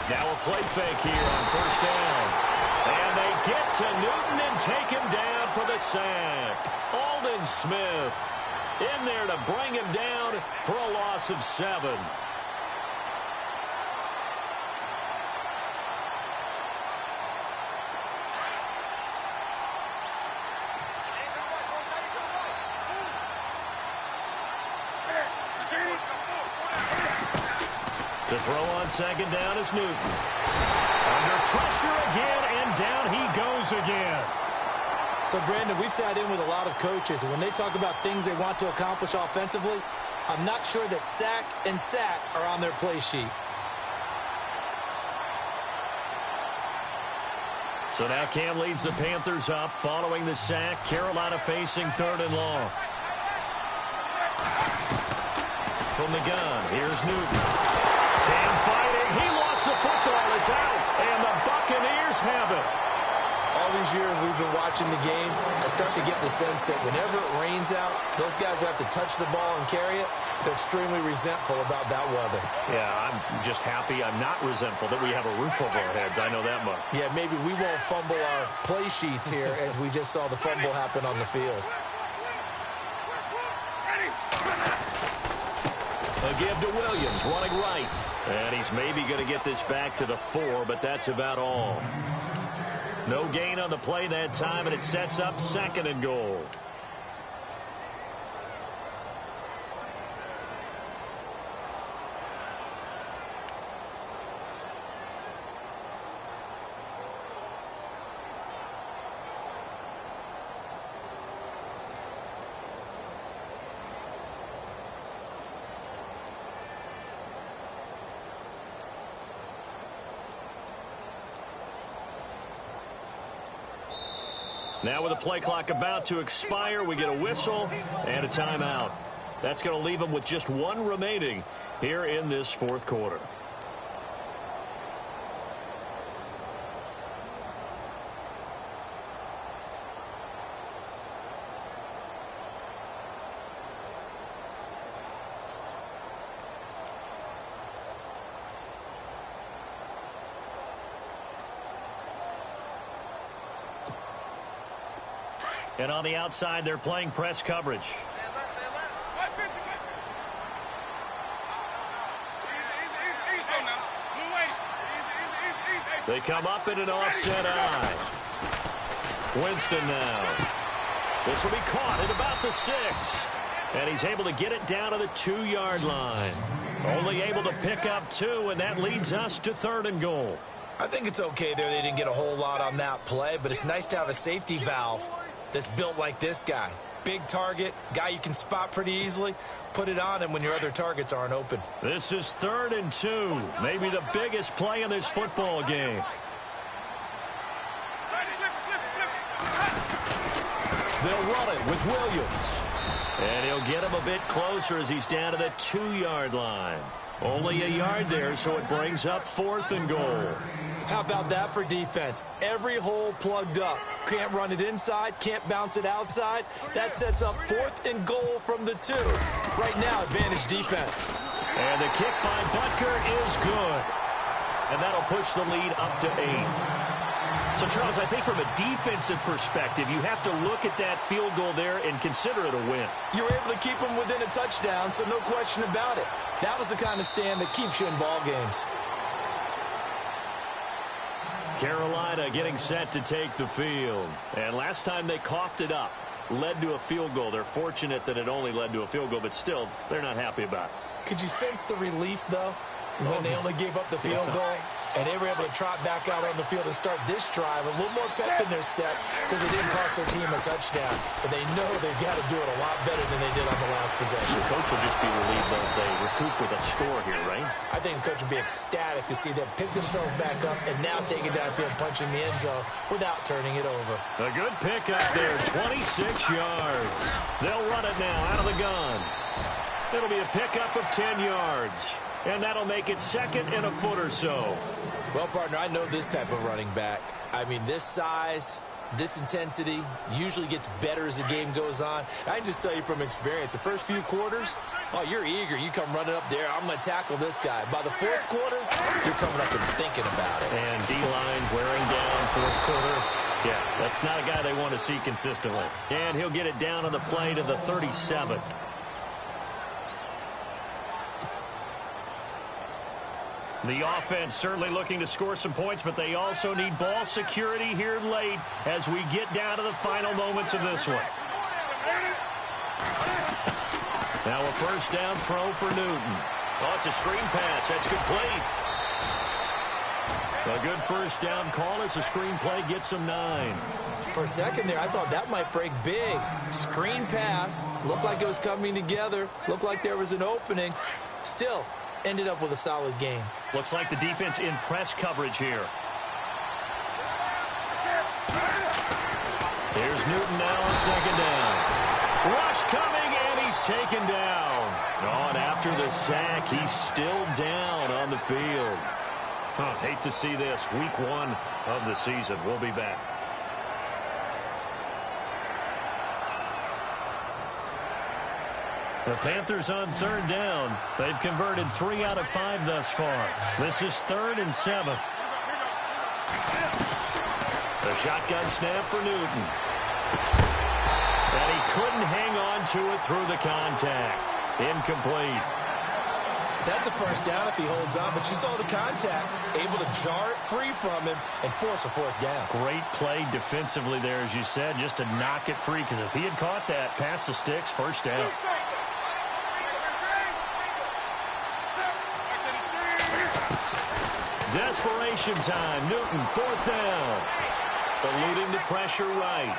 Now a play fake here on first down. And they get to Newton and take him down for the sack. Aldon Smith in there to bring him down for a loss of 7. To throw on second down is Newton. Under pressure again, and down he goes again. So, Brandon, we've sat in with a lot of coaches, and when they talk about things they want to accomplish offensively, I'm not sure that sack and sack are on their play sheet. So now Cam leads the Panthers up following the sack. Carolina facing 3rd and long. From the gun, here's Newton. Cam fighting. He lost the football. It's out. And the Buccaneers have it. All these years we've been watching the game, I start to get the sense that whenever it rains out, those guys who have to touch the ball and carry it, they're extremely resentful about that weather. Yeah, I'm just happy I'm not resentful that we have a roof over our heads. I know that much. Yeah, maybe we won't fumble our play sheets here as we just saw the fumble happen on the field. A give to Williams, running right. And he's maybe going to get this back to the 4, but that's about all. No gain on the play that time, and it sets up 2nd and goal. Now with the play clock about to expire, we get a whistle and a timeout. That's going to leave them with just 1 remaining here in this 4th quarter. And on the outside, they're playing press coverage. They come up in an offset eye. Winston now. This will be caught at about the 6. And he's able to get it down to the 2-yard line. Only able to pick up 2, and that leads us to 3rd and goal. I think it's okay there. They didn't get a whole lot on that play, but it's nice to have a safety valve that's built like this guy. Big target, guy you can spot pretty easily. Put it on him when your other targets aren't open. This is 3rd and 2. Maybe the biggest play in this football game. They'll run it with Williams. And he'll get him a bit closer as he's down to the 2-yard line. Only a yard there, so it brings up 4th and goal. How about that for defense? Every hole plugged up. Can't run it inside, can't bounce it outside. That sets up 4th and goal from the 2. Right now, advantage defense. And the kick by Butker is good. And that'll push the lead up to 8. So, Charles, I think from a defensive perspective, you have to look at that field goal there and consider it a win. You were able to keep them within a touchdown, so no question about it. That was the kind of stand that keeps you in ball games. Carolina getting set to take the field. And last time they coughed it up, led to a field goal. They're fortunate that it only led to a field goal, but still, they're not happy about it. Could you sense the relief, though, when they only gave up the field goal? And they were able to trot back out on the field and start this drive. A little more pep in their step because they didn't cost their team a touchdown. But they know they've got to do it a lot better than they did on the last possession. The coach will just be relieved though if they recoup with a score here, right? I think the coach will be ecstatic to see them pick themselves back up and now take it downfield, punching the end zone without turning it over. A good pick up there, 26 yards. They'll run it now out of the gun. It'll be a pickup of 10 yards. And that'll make it 2nd and a foot or so. Well, partner, I know this type of running back. I mean, this size, this intensity usually gets better as the game goes on. I can just tell you from experience, the first few quarters, oh, you're eager. You come running up there, I'm going to tackle this guy. By the 4th quarter, you're coming up and thinking about it. And D-line wearing down 4th quarter. Yeah, that's not a guy they want to see consistently. And he'll get it down on the play to the 37. The offense certainly looking to score some points, but they also need ball security here late as we get down to the final moments of this one. Now a first down throw for Newton. Oh, it's a screen pass. That's complete. A good first down call as the screen play gets him 9. For a second there, I thought that might break big. Screen pass. Looked like it was coming together. Looked like there was an opening. Still, ended up with a solid game. Looks like the defense in press coverage here. Here's Newton now on second down. Rush coming, and he's taken down. Oh, and after the sack, he's still down on the field. Hate to see this. Week 1 of the season. We'll be back. The Panthers on third down. They've converted 3 out of 5 thus far. This is 3rd and 7. The shotgun snap for Newton. And he couldn't hang on to it through the contact. Incomplete. That's a first down if he holds on, but you saw the contact. Able to jar it free from him and force a 4th down. Great play defensively there, as you said, just to knock it free, because if he had caught that, past the sticks, first down. Desperation time. Newton, 4th down. Eluding the pressure right.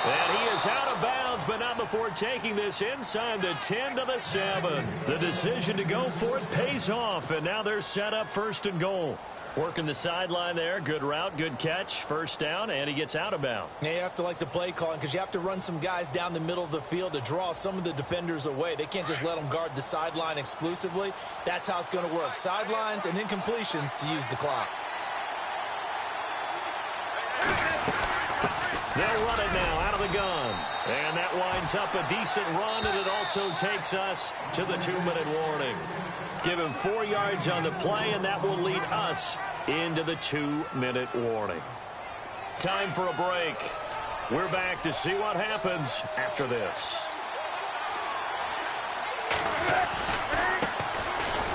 And he is out of bounds, but not before taking this inside the 10 to the 7. The decision to go for it pays off, and now they're set up 1st and goal. Working the sideline there. Good route, good catch. First down, and he gets out of bounds. Yeah, you have to like the play calling because you have to run some guys down the middle of the field to draw some of the defenders away. They can't just let them guard the sideline exclusively. That's how it's going to work. Sidelines and incompletions to use the clock. They'll run it now out of the gun. And that winds up a decent run, and it also takes us to the 2-minute warning. Give him 4 yards on the play, and that will lead us into the 2-minute warning. Time for a break. We're back to see what happens after this.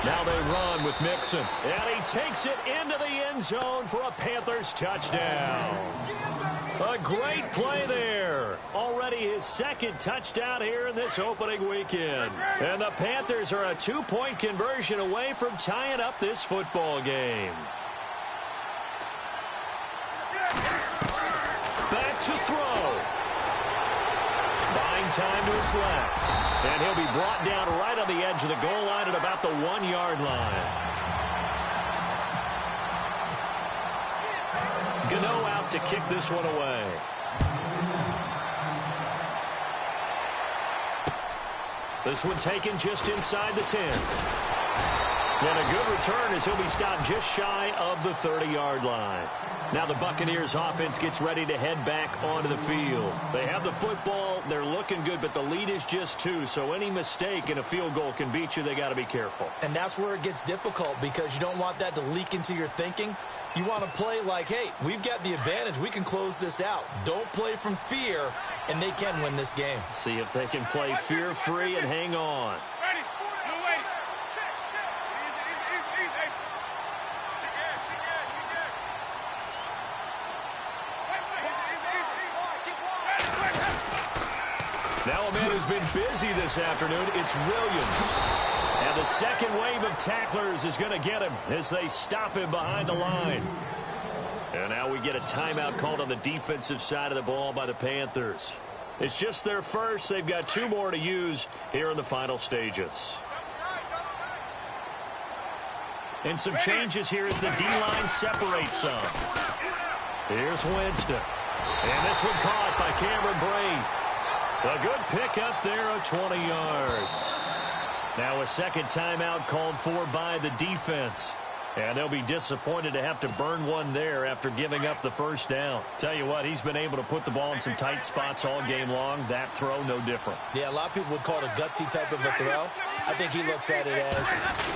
Now they run with Mixon. And he takes it into the end zone for a Panthers touchdown. A great play there. Already his 2nd touchdown here in this opening weekend. And the Panthers are a 2-point conversion away from tying up this football game. Back to throw. Buying time to his left. And he'll be brought down right on the edge of the goal line at about the 1-yard line. Gano out to kick this one away. This one taken just inside the 10. And a good return as he'll be stopped just shy of the 30-yard line. Now the Buccaneers offense gets ready to head back onto the field. They have the football. They're looking good, but the lead is just 2. So any mistake in a field goal can beat you. They got to be careful. And that's where it gets difficult because you don't want that to leak into your thinking. You want to play like, hey, we've got the advantage. We can close this out. Don't play from fear, and they can win this game. See if they can play fear-free and hang on. Now a man who's been busy this afternoon, it's Williams. And the second wave of tacklers is going to get him as they stop him behind the line. And now we get a timeout called on the defensive side of the ball by the Panthers. It's just their first. They've got 2 more to use here in the final stages. And some changes here as the D-line separates some. Here's Winston. And this one caught by Cameron Brate. A good pickup there of 20 yards. Now a second timeout called for by the defense. And they'll be disappointed to have to burn one there after giving up the first down. Tell you what, he's been able to put the ball in some tight spots all game long. That throw, no different. Yeah, a lot of people would call it a gutsy type of a throw. I think he looks at it as,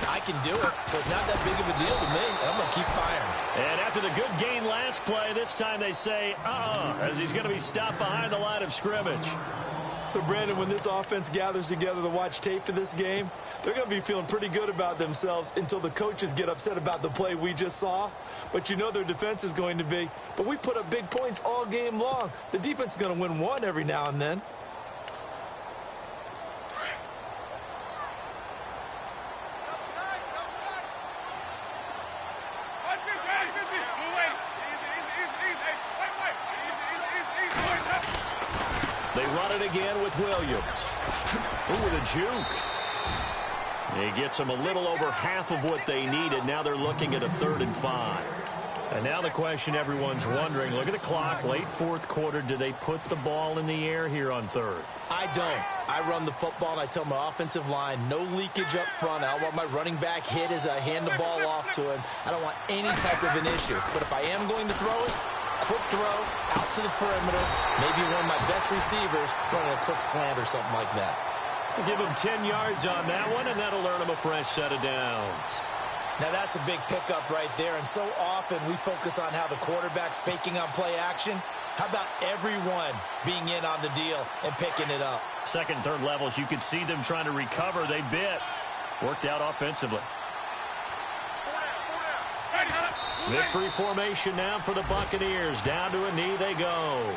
I can do it, so it's not that big of a deal to me, and I'm going to keep firing. And after the good gain last play, this time they say, as he's going to be stopped behind the line of scrimmage. So, Brandon, when this offense gathers together to watch tape for this game, they're going to be feeling pretty good about themselves until the coaches get upset about the play we just saw. But you know their defense is going to be. But we put up big points all game long. The defense is going to win one every now and then. They run it again with Williams. Ooh, with a juke. He gets them a little over half of what they needed. Now they're looking at a 3rd and 5. And now the question everyone's wondering, look at the clock, late fourth quarter. Do they put the ball in the air here on 3rd? I don't. I run the football, and I tell my offensive line, no leakage up front. I don't want my running back hit as I hand the ball off to him. I don't want any type of an issue. But if I am going to throw it, quick throw out to the perimeter, maybe one of my best receivers running a quick slant or something like that. We'll give him 10 yards on that one, and that'll earn him a fresh set of downs. Now that's a big pickup right there, and so often we focus on how the quarterback's faking on play action. How about everyone being in on the deal and picking it up? Second, third levels, you could see them trying to recover. They bit. Worked out offensively. Victory formation now for the Buccaneers. Down to a knee they go.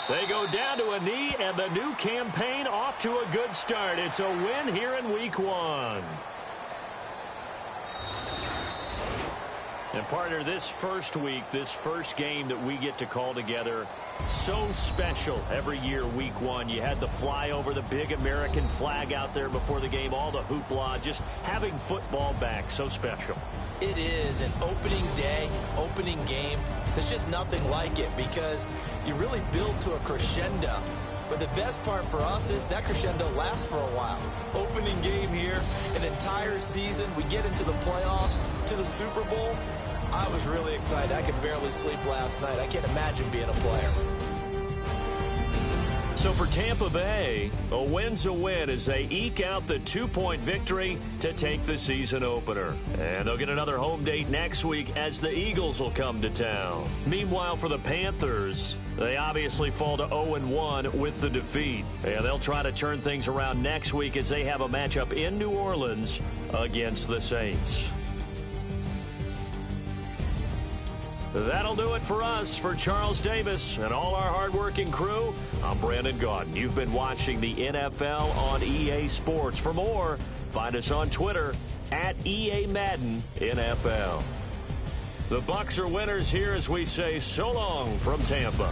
They go down to a knee, and the new campaign off to a good start. It's a win here in Week 1. And, partner, this first week, this first game that we get to call together, so special every year, Week 1. You had the flyover, the big American flag out there before the game, all the hoopla, just having football back, so special. It is an opening day, opening game. There's just nothing like it because you really build to a crescendo. But the best part for us is that crescendo lasts for a while. Opening game here, an entire season. We get into the playoffs, to the Super Bowl. I was really excited. I could barely sleep last night. I can't imagine being a player. So for Tampa Bay, a win's a win as they eke out the 2-point victory to take the season opener. And they'll get another home date next week as the Eagles will come to town. Meanwhile, for the Panthers, they obviously fall to 0-1 with the defeat. And they'll try to turn things around next week as they have a matchup in New Orleans against the Saints. That'll do it for us. For Charles Davis and all our hardworking crew, I'm Brandon Gaudin. You've been watching the NFL on EA Sports. For more, find us on Twitter at EA Madden NFL. The Bucs are winners here as we say so long from Tampa.